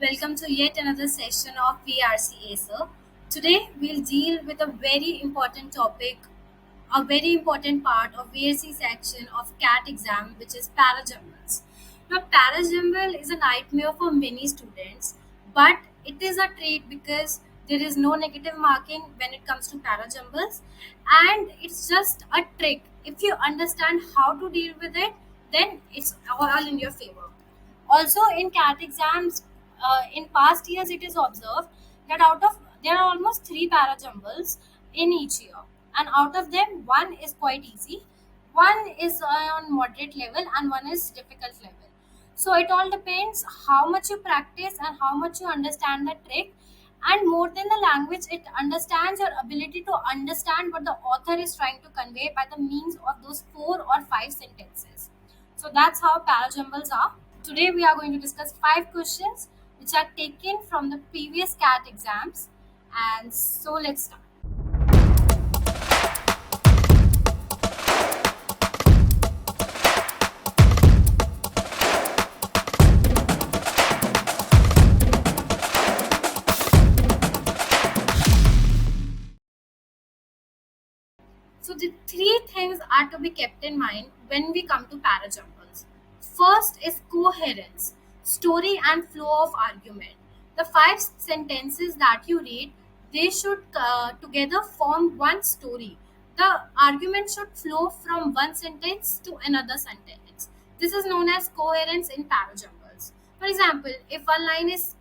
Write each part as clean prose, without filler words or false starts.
Welcome to yet another session of VARC Acer. Today we'll deal with a very important topic, a very important part of VARC section of CAT exam, which is Parajumbles. Now, Parajumble is a nightmare for many students, but it is a treat because there is no negative marking when it comes to Parajumbles, and it's just a trick. If you understand how to deal with it, then it's all in your favor. Also, in CAT exams, in past years, it is observed that out of there are almost three parajumbles in each year, and out of them, one is quite easy, one is on moderate level, and one is difficult level. So it all depends how much you practice and how much you understand the trick. And more than the language, it understands your ability to understand what the author is trying to convey by the means of those four or five sentences. So that's how parajumbles are. Today we are going to discuss five questions which are taken from the previous CAT exams. And so let's start. So the three things are to be kept in mind when we come to parajumbles. First is coherence, story and flow of argument. The five sentences that you read, they should together form one story. The argument should flow from one sentence to another sentence. This is known as coherence in parajumbles. For example, if one line is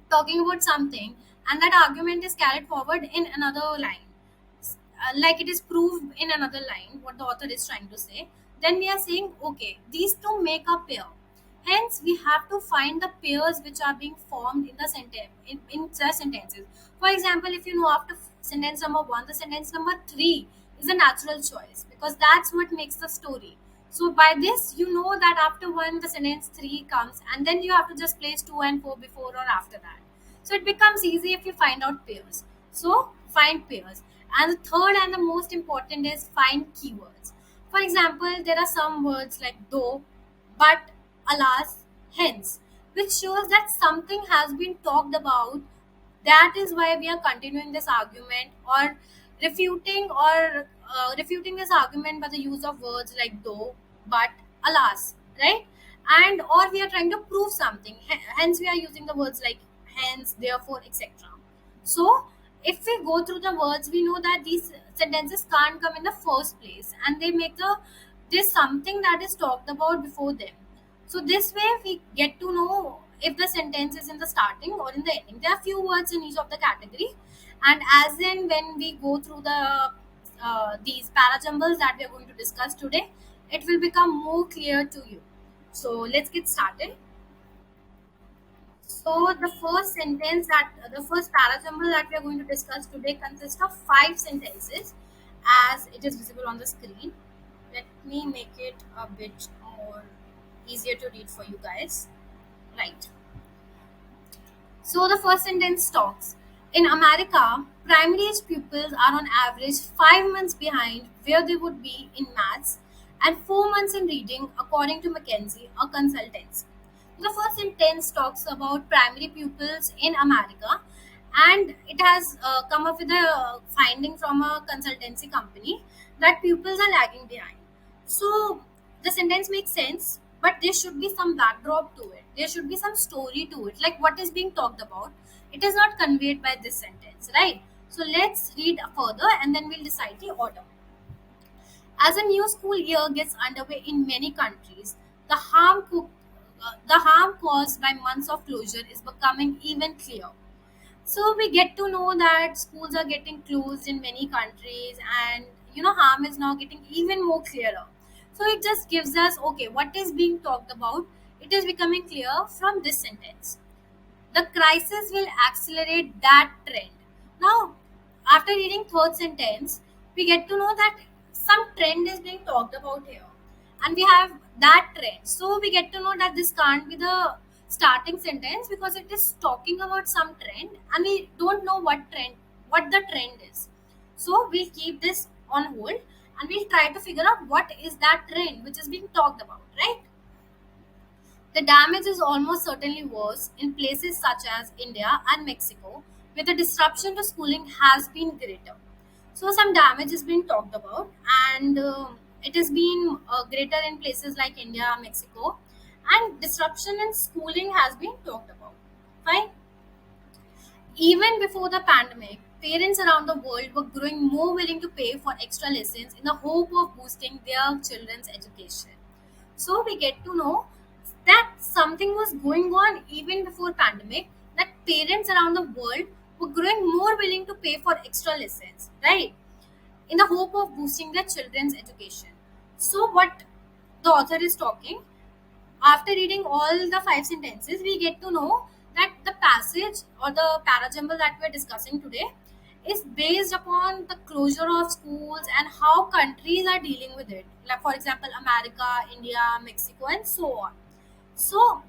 talking about something and that argument is carried forward in another line, like it is proved in another line what the author is trying to say, then we are saying okay, these two make a pair. Hence we have to find the pairs which are being formed in the sentence, in the sentences. For example, if you know after sentence number 1 the sentence number 3 is a natural choice because that's what makes the story. So by this you know that after 1 the sentence 3 comes, and then you have to just place 2 and 4 before or after that. So it becomes easy if you find out pairs. So find pairs. And the third and the most important is find keywords. For example, there are some words like though, but, alas, hence, which shows that something has been talked about. That is why we are continuing this argument or refuting this argument by the use of words like though, but, alas, right? And or we are trying to prove something. Hence, we are using the words like hence, therefore, etc. So, if we go through the words, we know that these sentences can't come in the first place, and they make there's something that is talked about before them. So this way, we get to know if the sentence is in the starting or in the ending. There are few words in each of the category, and as in when we go through these parajumbles that we are going to discuss today, it will become more clear to you. So let's get started. So the first parajumble that we are going to discuss today consists of five sentences, as it is visible on the screen. Let me make it a bit more easier to read for you guys. Right. So the first sentence talks. In America, primary age pupils are on average 5 months behind where they would be in maths and 4 months in reading, according to McKinsey, a consultancy. The first sentence talks about primary pupils in America, and it has come up with a finding from a consultancy company that pupils are lagging behind. So the sentence makes sense, but there should be some backdrop to it. There should be some story to it, like what is being talked about. It is not conveyed by this sentence, right? So let's read further and then we'll decide the order. As a new school year gets underway in many countries, the harm caused by months of closure is becoming even clearer. So we get to know that schools are getting closed in many countries, and harm is now getting even more clearer. So it just gives us okay, what is being talked about. It is becoming clear from this sentence. The crisis will accelerate that trend. Now, after reading third sentence, we get to know that some trend is being talked about here, and we have that trend. So we get to know that this can't be the starting sentence because it is talking about some trend, and we don't know what the trend is. So we'll keep this on hold, and we'll try to figure out what is that trend which is being talked about, right? The damage is almost certainly worse in places such as India and Mexico, where the disruption to schooling has been greater. So, some damage is being talked about, and it has been greater in places like India, Mexico, and disruption in schooling has been talked about. Fine. Even before the pandemic, parents around the world were growing more willing to pay for extra lessons in the hope of boosting their children's education. So we get to know that something was going on even before pandemic, that parents around the world were growing more willing to pay for extra lessons, right? In the hope of boosting their children's education. So what the author is talking, after reading all the five sentences, we get to know that the passage or the parajumble that we're discussing today is based upon the closure of schools and how countries are dealing with it. Like, for example, America, India, Mexico, and so on. So,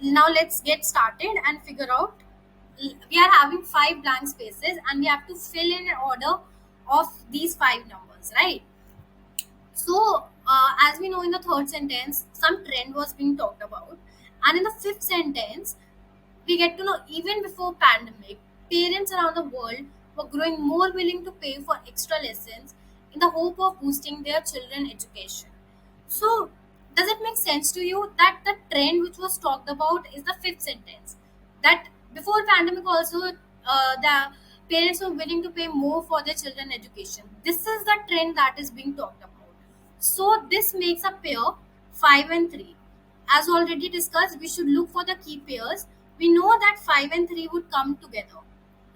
now let's get started and figure out. We are having five blank spaces and we have to fill in an order of these five numbers, right? So, as we know, in the third sentence, some trend was being talked about, and in the fifth sentence, we get to know even before pandemic, parents around the world were growing more willing to pay for extra lessons in the hope of boosting their children education. So, does it make sense to you that the trend which was talked about is the fifth sentence? That before pandemic also, the parents were willing to pay more for their children education. This is the trend that is being talked about. So this makes a pair 5 and 3. As already discussed, we should look for the key pairs. We know that 5 and 3 would come together,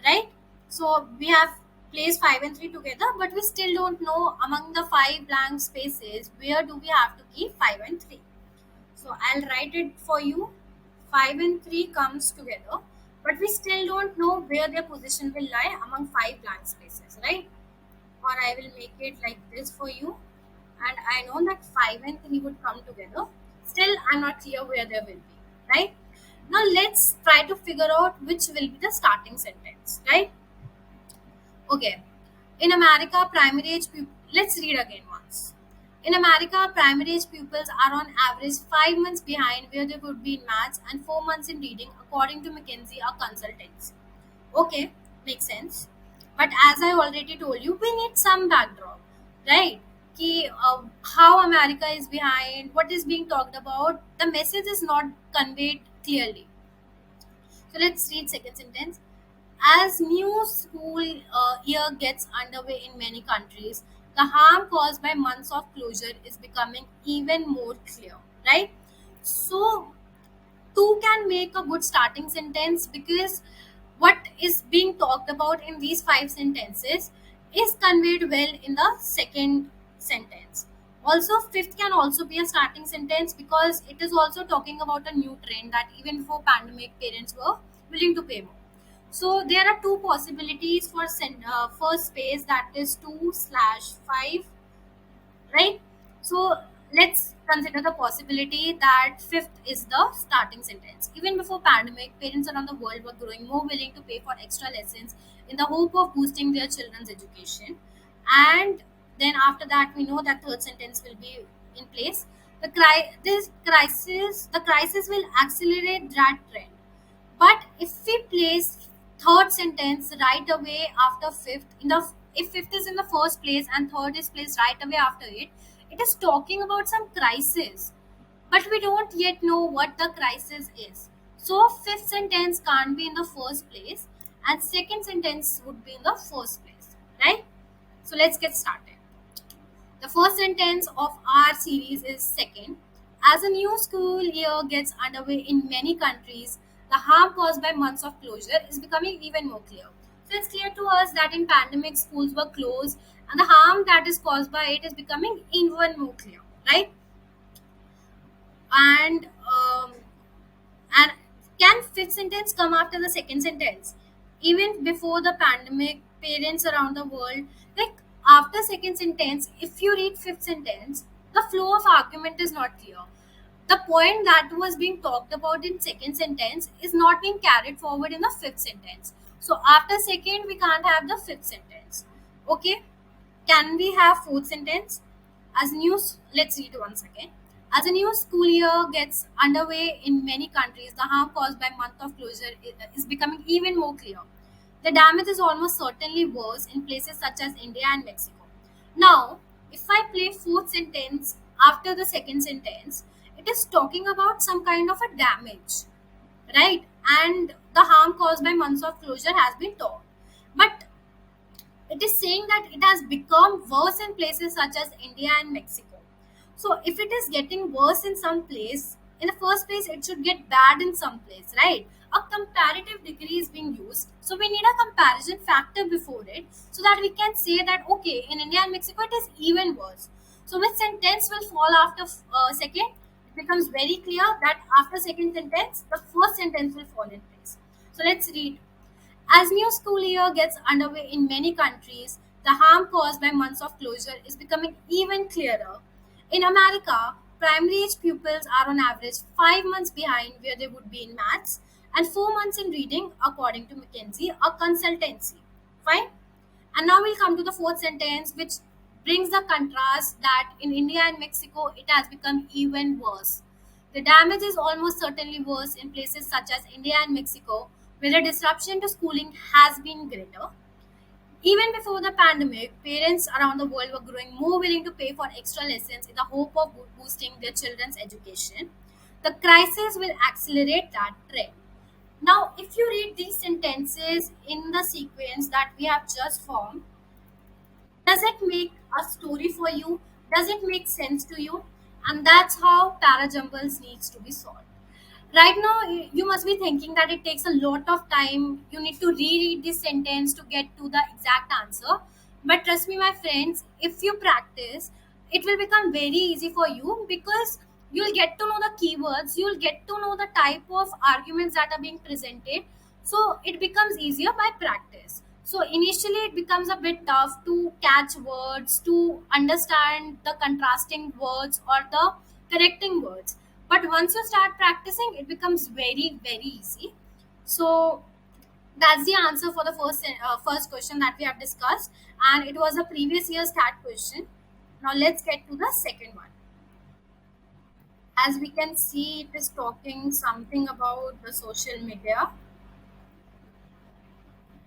right? So we have placed 5 and 3 together, but we still don't know among the 5 blank spaces where do we have to keep 5 and 3. So I'll write it for you. 5 and 3 comes together, but we still don't know where their position will lie among 5 blank spaces, right? Or I will make it like this for you, and I know that 5 and 3 would come together. Still, I'm not clear where they will be, right? Now, let's try to figure out which will be the starting sentence, right? Okay. In America, primary age pupils, let's read again once. In America, primary age pupils are on average 5 months behind where they would be in maths and 4 months in reading, according to McKinsey, a consultancy. Okay, makes sense. But as I already told you, we need some backdrop, right? Ki, how America is behind, what is being talked about, the message is not conveyed clearly. So let's read second sentence. As new school year gets underway in many countries, the harm caused by months of closure is becoming even more clear, right? So two can make a good starting sentence because what is being talked about in these five sentences is conveyed well in the second sentence. Also, fifth can also be a starting sentence because it is also talking about a new trend that even before pandemic, parents were willing to pay more. So there are two possibilities for first space, that is 2/5, right? So let's consider the possibility that fifth is the starting sentence. Even before pandemic, parents around the world were growing more willing to pay for extra lessons in the hope of boosting their children's education. And then after that, we know that third sentence will be in place. The crisis will accelerate that trend. But if we place third sentence right away after fifth, if fifth is in the first place and third is placed right away after it, it is talking about some crisis. But we don't yet know what the crisis is. So fifth sentence can't be in the first place and second sentence would be in the first place, right? So let's get started. The first sentence of our series is second. As a new school year gets underway in many countries, the harm caused by months of closure is becoming even more clear. So it's clear to us that in pandemic schools were closed and the harm that is caused by it is becoming even more clear, right? And and can fifth sentence come after the second sentence? Even before the pandemic, parents around the world, like after second sentence, if you read fifth sentence, the flow of argument is not clear. The point that was being talked about in second sentence is not being carried forward in the fifth sentence. So after second, we can't have the fifth sentence. Okay, can we have fourth sentence? Let's read once again. As a new school year gets underway in many countries, the harm caused by month of closure is becoming even more clear. The damage is almost certainly worse in places such as India and Mexico. Now, if I play fourth sentence after the second sentence, it is talking about some kind of a damage, right? And the harm caused by months of closure has been taught. But it is saying that it has become worse in places such as India and Mexico. So if it is getting worse in some place, in the first place, it should get bad in some place, right? A comparative degree is being used. So we need a comparison factor before it so that we can say that, okay, in India and Mexico, it is even worse. So which sentence will fall after second? It becomes very clear that after second sentence, the first sentence will fall in place. So let's read. As new school year gets underway in many countries, the harm caused by months of closure is becoming even clearer. In America, primary age pupils are on average 5 months behind where they would be in maths and 4 months in reading, according to McKinsey, a consultancy. Fine? And now we'll come to the fourth sentence, which brings the contrast that in India and Mexico, it has become even worse. The damage is almost certainly worse in places such as India and Mexico, where the disruption to schooling has been greater. Even before the pandemic, parents around the world were growing more willing to pay for extra lessons in the hope of boosting their children's education. The crisis will accelerate that trend. Now, if you read these sentences in the sequence that we have just formed, does it make a story for you? Does it make sense to you? And that's how Parajumbles needs to be solved. Right now, you must be thinking that it takes a lot of time. You need to reread this sentence to get to the exact answer. But trust me, my friends, if you practice, it will become very easy for you because you'll get to know the keywords, you'll get to know the type of arguments that are being presented. So it becomes easier by practice. So initially, it becomes a bit tough to catch words, to understand the contrasting words or the correcting words, but once you start practicing, it becomes very, very easy. So that's the answer for the first question that we have discussed, and it was a previous year's CAT question. Now let's get to the second one. As we can see, it is talking something about the social media,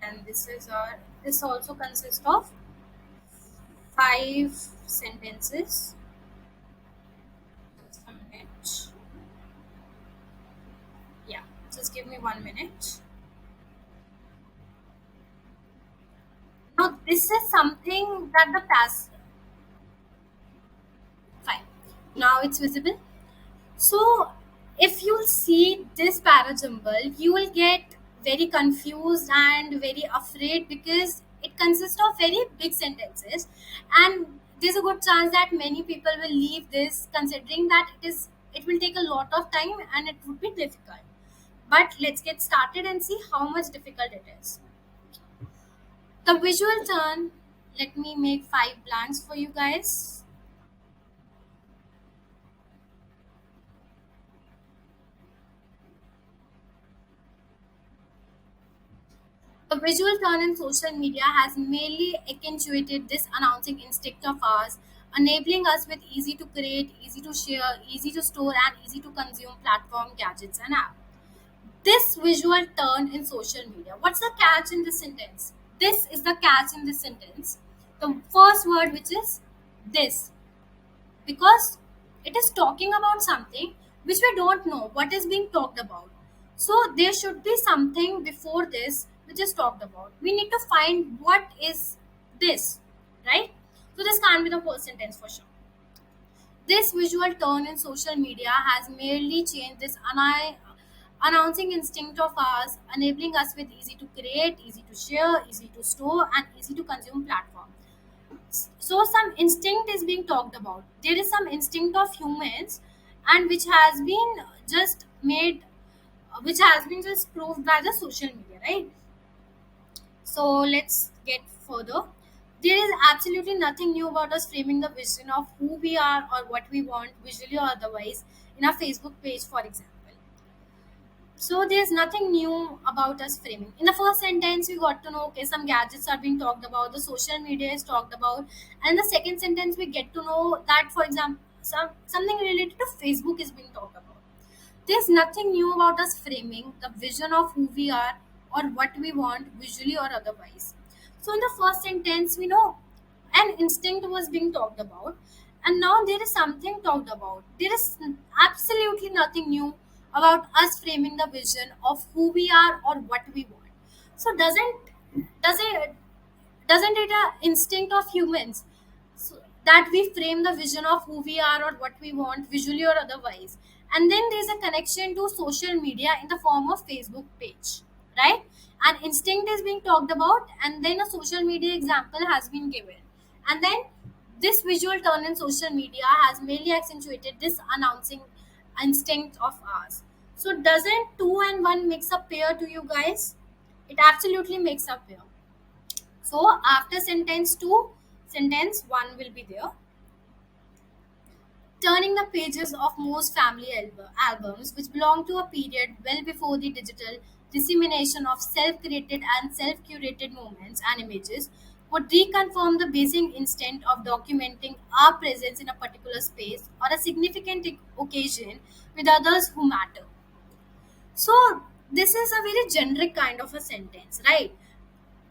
and this also consists of 5 sentences. Just a minute. Yeah, just give me 1 minute. Now, this is something that the past. Fine. Now it's visible. So, if you see this parajumble, you will get very confused and very afraid because it consists of very big sentences, and there's a good chance that many people will leave this considering that it will take a lot of time and it would be difficult. But let's get started and see how much difficult it is. The visual turn, let me make 5 blanks for you guys. The visual turn in social media has mainly accentuated this announcing instinct of ours, enabling us with easy to create, easy to share, easy to store, and easy to consume platform, gadgets, and apps. This visual turn in social media. What's the catch in this sentence? This is the catch in this sentence. The first word, which is this, because it is talking about something which we don't know what is being talked about. So there should be something before this which is talked about. We need to find what is this, right? So this can't be the first sentence for sure. This visual turn in social media has merely changed this announcing instinct of ours, enabling us with easy to create, easy to share, easy to store, and easy to consume platform. So some instinct is being talked about. There is some instinct of humans, and which has been just made, which has been just proved by the social media, right? So let's get further. There is absolutely nothing new about us framing the vision of who we are or what we want, visually or otherwise, in our Facebook page, for example. So there's nothing new about us framing. In the first sentence, we got to know, okay, some gadgets are being talked about, the social media is talked about, and in the second sentence, we get to know that, for example, something related to Facebook is being talked about. There's nothing new about us framing the vision of who we are or what we want, visually or otherwise. So, in the first sentence, we know an instinct was being talked about, and now there is something talked about. There is absolutely nothing new about us framing the vision of who we are or what we want. So, doesn't it a instinct of humans, so that we frame the vision of who we are or what we want, visually or otherwise? And then there's a connection to social media in the form of Facebook page, right? An instinct is being talked about, and then a social media example has been given, and then this visual turn in social media has merely accentuated this announcing instinct of ours. So doesn't two and one makes a pair to you guys? It absolutely makes a pair. So after sentence 2, sentence 1 will be there. Turning the pages of most family albums, which belong to a period well before the digital dissemination of self-created and self-curated moments and images, would reconfirm the basic instinct of documenting our presence in a particular space or a significant occasion with others who matter. So this is a very generic kind of a sentence, right?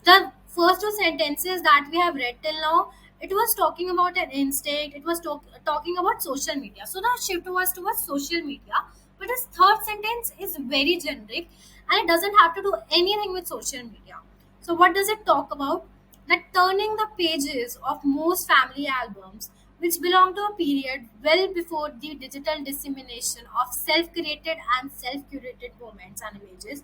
The first two sentences that we have read till now, it was talking about an instinct, it was talking about social media. So the shift was towards social media, but this third sentence is very generic and it doesn't have to do anything with social media. So what does it talk about? That turning the pages of most family albums, which belong to a period well before the digital dissemination of self-created and self-curated moments and images,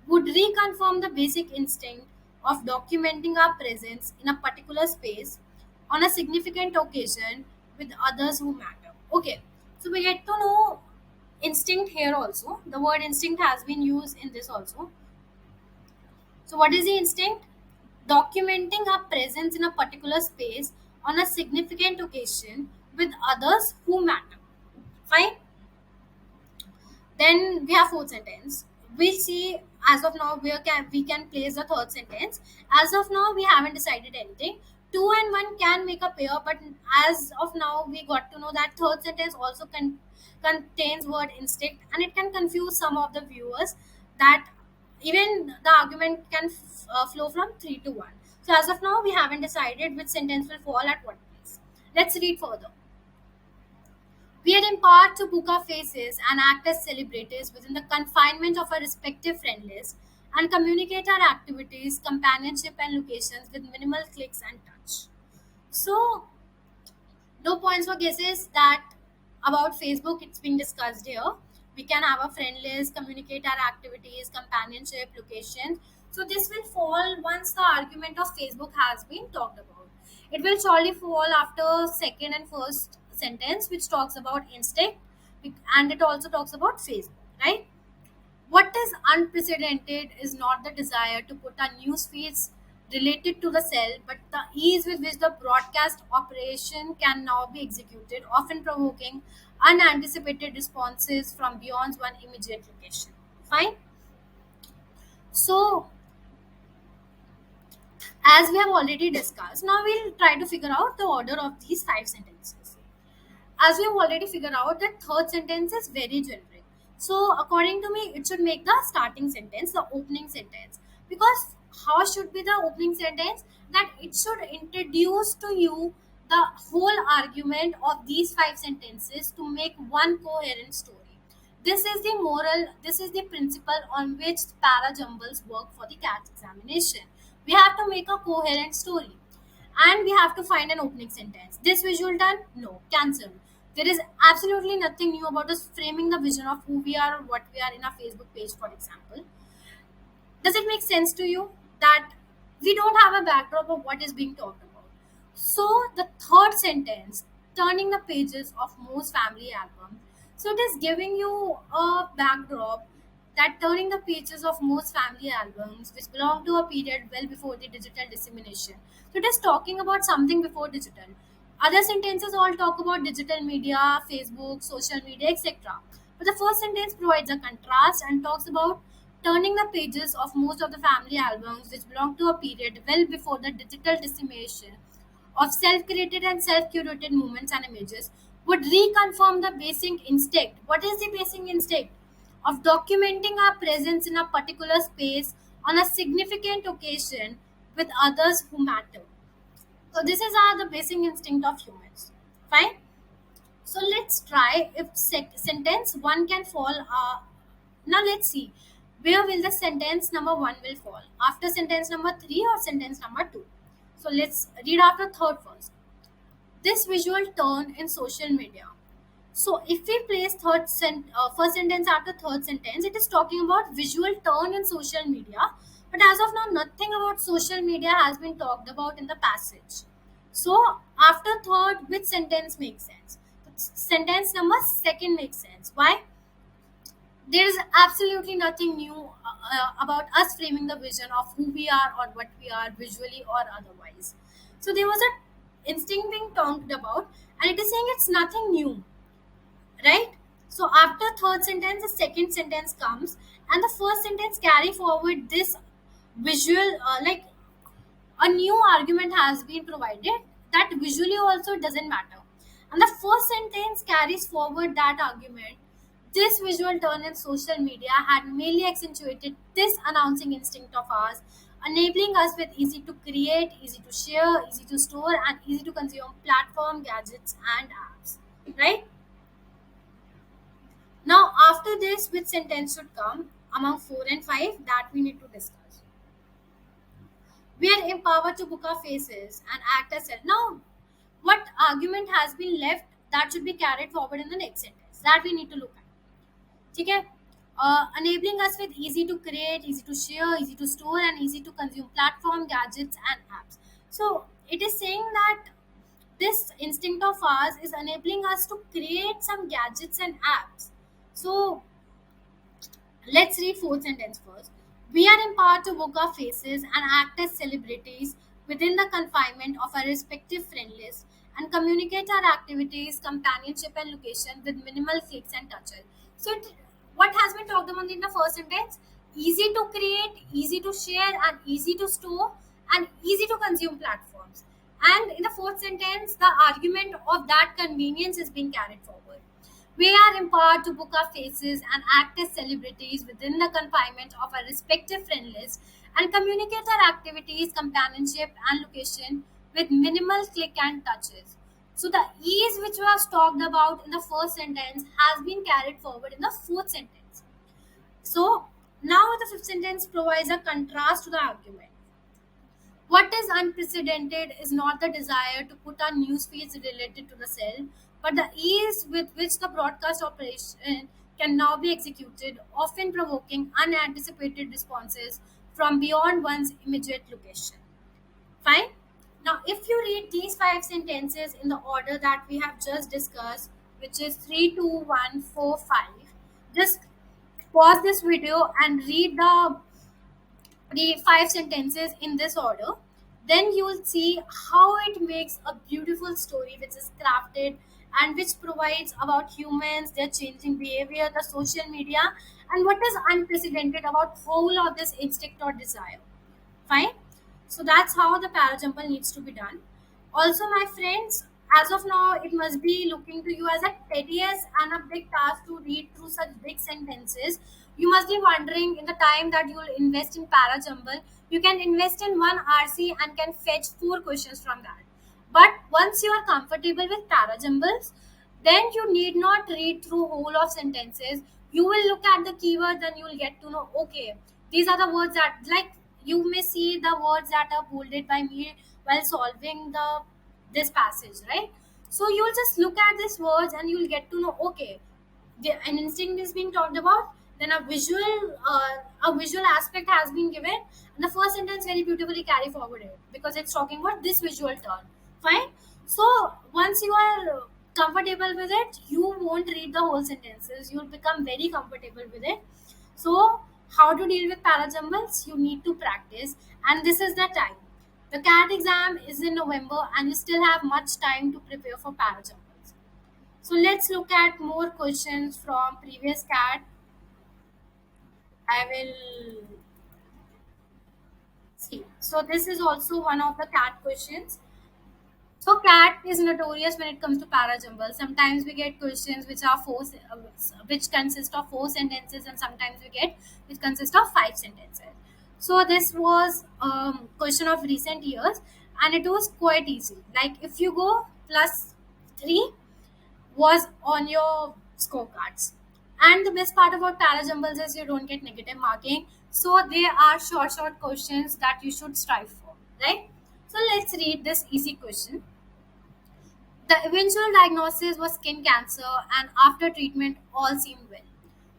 would reconfirm the basic instinct of documenting our presence in a particular space on a significant occasion with others who matter. Okay, so we get to know instinct here also. The word instinct has been used in this also. So, what is the instinct? Documenting our presence in a particular space on a significant occasion with others who matter. Fine. Then we have fourth sentence. We'll see as of now where can we can place the third sentence. As of now, we haven't decided anything. Two and one can make a pair, but as of now, we got to know that third sentence also contains word instinct, and it can confuse some of the viewers. That even the argument can flow from three to one. So as of now, we haven't decided which sentence will fall at what place. Let's read further. We are empowered to book our faces and act as celebrities within the confinement of our respective friend list and communicate our activities, companionship, and locations with minimal clicks and touch. So, no points for guesses that about Facebook, it's being discussed here. We can have a friend list, communicate our activities, companionship, locations. So this will fall once the argument of Facebook has been talked about. It will surely fall after second and first sentence, which talks about instinct, and it also talks about Facebook, right? What is unprecedented is not the desire to put our news feeds related to the cell, but the ease with which the broadcast operation can now be executed, often provoking unanticipated responses from beyond one immediate location. Fine. So, as we have already discussed, now we'll try to figure out the order of these five sentences. As we have already figured out, that third sentence is very generic. So, according to me, it should make the starting sentence, the opening sentence. Because how should be the opening sentence? That it should introduce to you the whole argument of these five sentences to make one coherent story. This is the moral, this is the principle on which Parajumbles work for the CAT examination. We have to make a coherent story and we have to find an opening sentence. This visual done? No, cancelled. There is absolutely nothing new about us framing the vision of who we are or what we are in our Facebook page, for example. Does it make sense to you that we don't have a backdrop of what is being talked about? So, the third sentence, turning the pages of most family albums. So, it is giving you a backdrop that turning the pages of most family albums, which belong to a period well before the digital dissemination. So, it is talking about something before digital. Other sentences all talk about digital media, Facebook, social media, etc. But the first sentence provides a contrast and talks about turning the pages of most of the family albums which belong to a period well before the digital dissemination of self created and self curated movements and images would reconfirm the basic instinct. What is the basic instinct? Of documenting our presence in a particular space on a significant occasion with others who matter. So this is the basic instinct of humans. Fine. So let's try if sentence one can fall. Now let's see where will the sentence number one will fall, after sentence number three or sentence number two. So let's read after third first. This visual turn in social media. So if we place first sentence after third sentence, it is talking about visual turn in social media. But as of now, nothing about social media has been talked about in the passage. So after third, which sentence makes sense? Sentence number second makes sense. Why? There is absolutely nothing new about us framing the vision of who we are or what we are visually or otherwise. So there was a instinct being talked about, and it is saying it's nothing new, right? So after third sentence, the second sentence comes, and the first sentence carry forward this visual, like a new argument has been provided that visually also doesn't matter, and the first sentence carries forward that argument. This visual turn in social media had merely accentuated this announcing instinct of ours, enabling us with easy to create, easy to share, easy to store, and easy to consume platform, gadgets, and apps. Right? Now, after this, which sentence should come among 4 and 5 that we need to discuss? We are empowered to book our faces and act as self. Now, what argument has been left that should be carried forward in the next sentence? That we need to look at. Okay? Enabling us with easy to create, easy to share, easy to store, and easy to consume platform, gadgets, and apps. So, it is saying that this instinct of ours is enabling us to create some gadgets and apps. So, let's read fourth sentence first. We are empowered to book our faces and act as celebrities within the confinement of our respective friend list and communicate our activities, companionship, and location with minimal clicks and touches. So, what has been talked about in the first sentence? Easy to create, easy to share, and easy to store, and easy to consume platforms. And in the fourth sentence, the argument of that convenience is being carried forward. We are empowered to book our faces and act as celebrities within the confinement of our respective friend list and communicate our activities, companionship, and location with minimal click and touches. So the ease which was talked about in the first sentence has been carried forward in the fourth sentence. So now the fifth sentence provides a contrast to the argument. What is unprecedented is not the desire to put on news feeds related to the cell, but the ease with which the broadcast operation can now be executed, often provoking unanticipated responses from beyond one's immediate location. Fine? Now, if you read these five sentences in the order that we have just discussed, which is 3, 2, 1, 4, 5, just pause this video and read the five sentences in this order, then you will see how it makes a beautiful story which is crafted and which provides about humans, their changing behavior, the social media, and what is unprecedented about whole of this instinct or desire. Fine. So that's how the parajumble needs to be done. Also, my friends, as of now, it must be looking to you as a tedious and a big task to read through such big sentences. You must be wondering in the time that you will invest in parajumble, you can invest in one RC and can fetch 4 questions from that. But once you are comfortable with parajumbles, then you need not read through whole of sentences. You will look at the keywords and you will get to know, okay, these are the words that, like, you may see the words that are bolded by me while solving this passage, right? So you'll just look at these words and you'll get to know, okay, an instinct is being talked about, then a visual aspect has been given, and the first sentence very beautifully carry forward it because it's talking about this visual turn. Fine. So once you are comfortable with it, you won't read the whole sentences, you'll become very comfortable with it. So how to deal with parajumbles? You need to practice, and this is the time. The CAT exam is in November, and you still have much time to prepare for parajumbles. So let's look at more questions from previous CAT. I will see. So this is also one of the CAT questions. So CAT is notorious when it comes to parajumble. Sometimes we get questions which are which consist of four sentences, and sometimes we get which consist of five sentences. So this was question of recent years, and it was quite easy. Like if you go +3 was on your scorecards. And the best part about parajumbles is you don't get negative marking. So they are short questions that you should strive for, right? So let's read this easy question. The eventual diagnosis was skin cancer, and after treatment, all seemed well.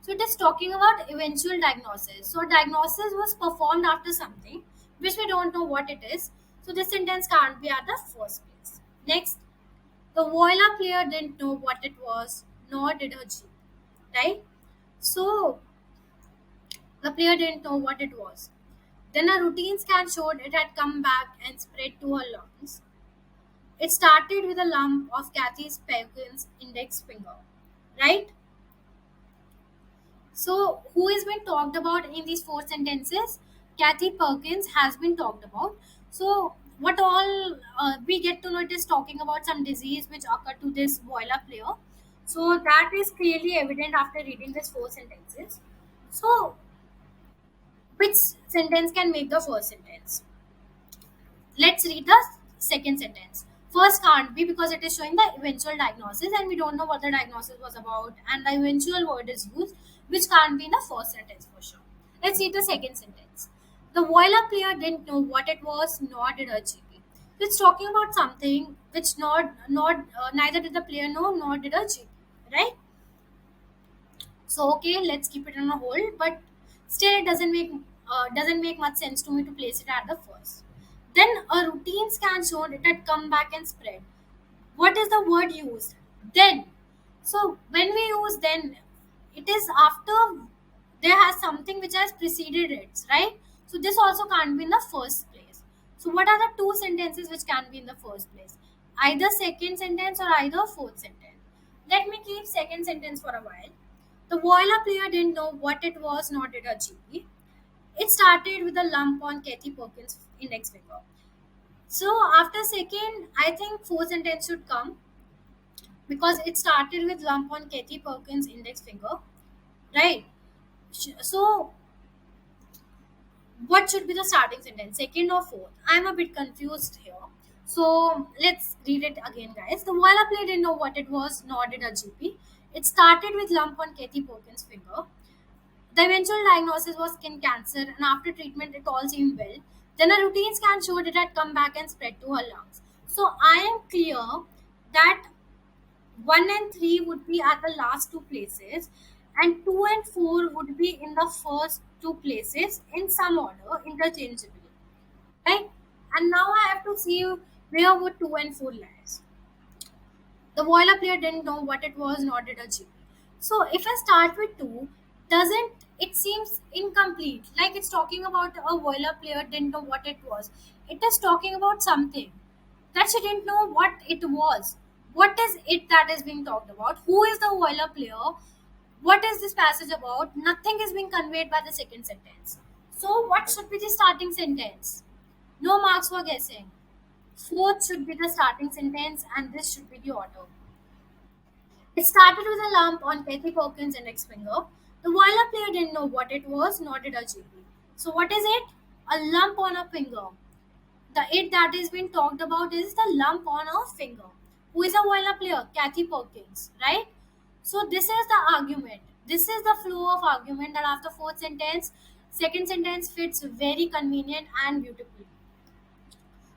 So it is talking about eventual diagnosis. So diagnosis was performed after something which we don't know what it is. So this sentence can't be at the first place. Next, the viola player didn't know what it was, nor did her jeep. Right? So the player didn't know what it was. Then a routine scan showed it had come back and spread to her lungs. It started with a lump of Kathy Perkins' index finger, right? So, who has been talked about in these four sentences? Kathy Perkins has been talked about. So, what all we get to know, it is talking about some disease which occurred to this boiler player. So, that is clearly evident after reading these four sentences. So, which sentence can make the first sentence? Let's read the second sentence. First can't be because it is showing the eventual diagnosis and we don't know what the diagnosis was about, and the eventual word is used, which can't be in the first sentence for sure. Let's read the second sentence. The boiler player didn't know what it was, nor did her GP. It's talking about something which not neither did the player know nor did her GP, right? So okay, let's keep it on a hold, but still it doesn't make much sense to me to place it at the first. Then a routine scan showed it had come back and spread. What is the word used? Then. So when we use then, it is after there has something which has preceded it, right? So this also can't be in the first place. So what are the two sentences which can be in the first place? Either second sentence or either fourth sentence. Let me keep second sentence for a while. The boiler player didn't know what it was, nor did her GP. It started with a lump on Kathy Perkins' index finger. So after second, I think fourth sentence should come because it started with lump on Kathy Perkins' index finger, right? So what should be the starting sentence, second or fourth? I'm a bit confused here. So let's read it again, guys. The boiler player didn't know what it was, nor did her GP. It started with lump on Kathy Perkins' finger. The eventual diagnosis was skin cancer, and after treatment, it all seemed well. Then a routine scan showed it had come back and spread to her lungs. So I am clear that 1 and 3 would be at the last two places, and 2 and 4 would be in the first two places in some order, interchangeably. Right? And now I have to see where would 2 and 4 lies. The boiler player didn't know what it was, nor did a GP. So if I start with 2, doesn't it seems incomplete? Like it's talking about a boiler player didn't know what it was. It is talking about something that she didn't know what it was. What is it that is being talked about? Who is the boiler player? What is this passage about? Nothing is being conveyed by the second sentence. So what should be the starting sentence? No marks for guessing. Fourth should be the starting sentence, and this should be the order. It started with a lump on Kathy Perkins' index finger. The viola player didn't know what it was, nor did her GP. So, what is it? A lump on a finger. The it that is being talked about is the lump on a finger. Who is a viola player? Kathy Perkins, right? So, this is the argument. This is the flow of argument that after fourth sentence, second sentence fits very convenient and beautifully.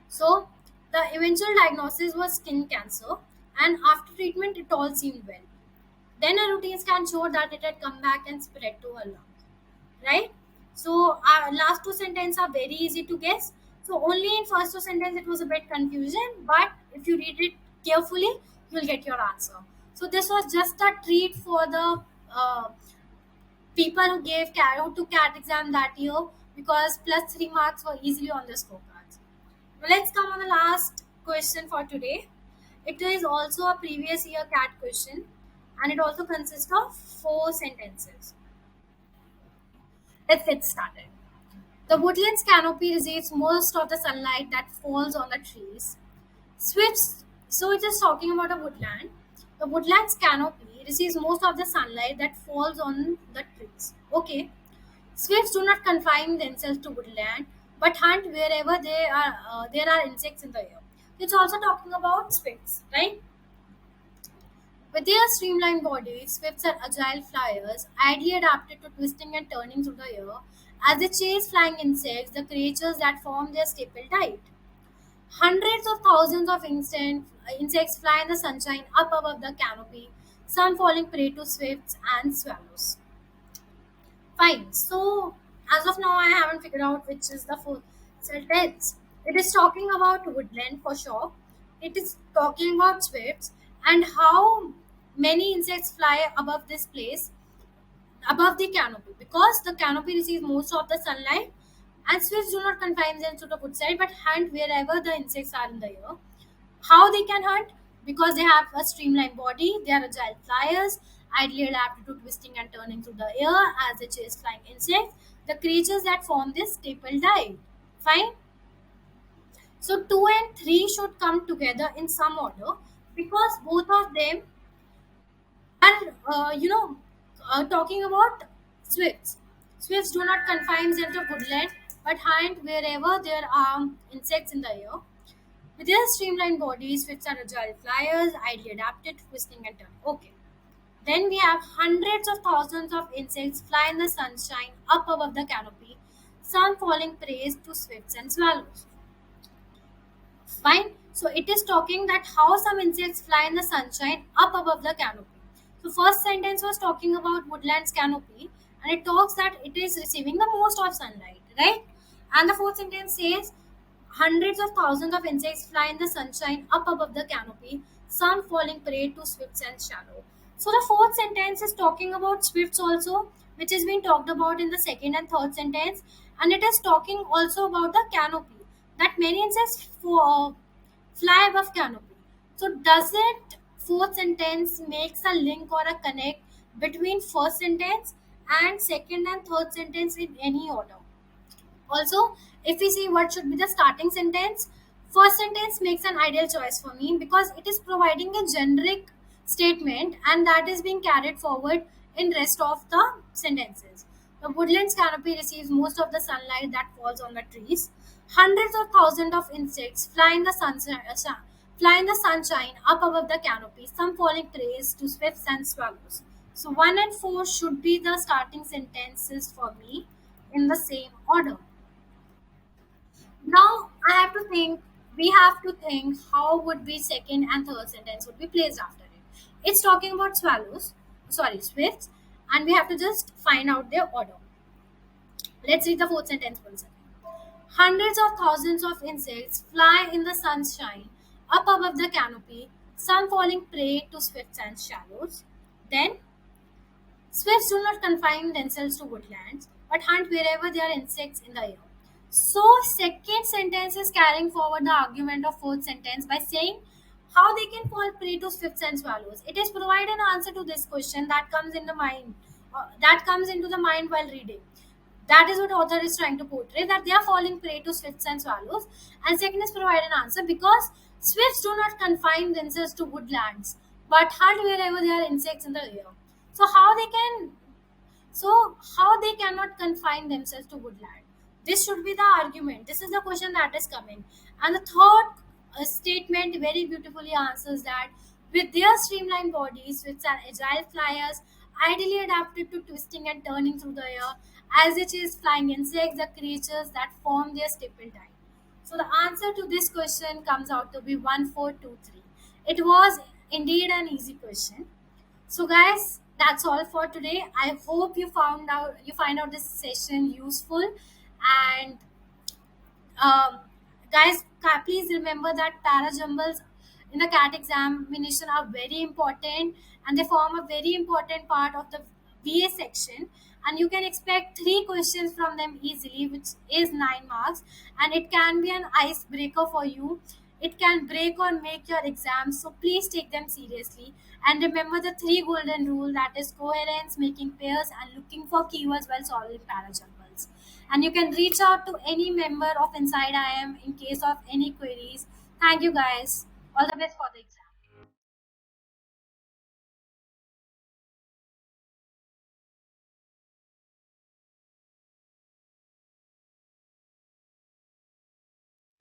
So, the eventual diagnosis was skin cancer, and after treatment, it all seemed well. Then a routine scan showed that it had come back and spread to her lungs. Right? So our last two sentences are very easy to guess. So only in first two sentences it was a bit confusion, but if you read it carefully, you'll get your answer. So this was just a treat for the people who gave CAT to CAT exam that year because +3 marks were easily on the scorecards. Now let's come on the last question for today. It is also a previous year CAT question, and it also consists of four sentences. Let's get started. The woodland's canopy receives most of the sunlight that falls on the trees. Swifts So it is talking about a woodland. The woodland's canopy receives most of the sunlight that falls on the trees. Okay. Swifts do not confine themselves to woodland, but hunt wherever there are insects in the air. It's also talking about swifts, right? With their streamlined bodies, swifts are agile flyers, ideally adapted to twisting and turning through the air. As they chase flying insects, the creatures that form their staple diet. Hundreds of thousands of insects fly in the sunshine up above the canopy, some falling prey to swifts and swallows. Fine. So, as of now, I haven't figured out which is the full sentence. It is talking about woodland for sure. It is talking about swifts and how many insects fly above this place, above the canopy, because the canopy receives most of the sunlight. And swifts do not confine themselves to the woodside but hunt wherever the insects are in the air. How they can hunt? Because they have a streamlined body, they are agile flyers, ideally adapted to twisting and turning through the air as they chase flying insects, the creatures that form this staple diet. Fine? So 2 and 3 should come together in some order because both of them are, talking about swifts. Swifts do not confine themselves to woodland but hunt wherever there are insects in the air. With their streamlined bodies, swifts are agile flyers, ideally adapted to twisting and turning. Okay. Then we have hundreds of thousands of insects fly in the sunshine up above the canopy, some falling prey to swifts and swallows. Fine. So it is talking that how some insects fly in the sunshine up above the canopy. So first sentence was talking about woodland's canopy, and it talks that it is receiving the most of sunlight, right? And the fourth sentence says hundreds of thousands of insects fly in the sunshine up above the canopy, some falling prey to swifts and shadow. So the fourth sentence is talking about swifts also, which is being talked about in the second and third sentence, and it is talking also about the canopy that many insects fly above canopy. So doesn't fourth sentence makes a link or a connect between first sentence and second and third sentence in any order? Also, if we see what should be the starting sentence, first sentence makes an ideal choice for me because it is providing a generic statement and that is being carried forward in rest of the sentences. The woodlands canopy receives most of the sunlight that falls on the trees. Hundreds of thousands of insects fly in the sunshine up above the canopy, some falling prey to swifts and swallows. So 1 and 4 should be the starting sentences for me in the same order. Now I have to think. We have to think how would be second and third sentence would be placed after it. It's talking about swifts, and we have to just find out their order. Let's read the fourth sentence once again. Hundreds of thousands of insects fly in the sunshine up above the canopy, some falling prey to swifts and shallows. Then swifts do not confine themselves to woodlands, but hunt wherever there are insects in the air. So, second sentence is carrying forward the argument of fourth sentence by saying how they can fall prey to swifts and swallows. It is provide an answer to this question that comes in the mind, that comes into the mind while reading. That is what author is trying to portray, that they are falling prey to swifts and swallows. And second is provide an answer because swifts do not confine themselves to woodlands, but hunt wherever there are insects in the air. So how they cannot confine themselves to woodland? This should be the argument. This is the question that is coming. And the third statement very beautifully answers that with their streamlined bodies, which are agile flyers, ideally adapted to twisting and turning through the air, as it is flying insects, the creatures that form their staple diet. So the answer to this question comes out to be 1423. It was indeed an easy question. So guys, that's all for today. I hope you find out this session useful, and um, guys, please remember that Parajumbles in the CAT examination are very important and they form a very important part of the VA section. And you can expect 3 questions from them easily, which is 9 marks, and it can be an icebreaker for you. It can break or make your exams, so please take them seriously. And remember the 3 golden rule, that is coherence, making pairs, and looking for keywords while solving Parajumbles. And you can reach out to any member of Inside IIM in case of any queries. Thank you guys. All the best for the exam.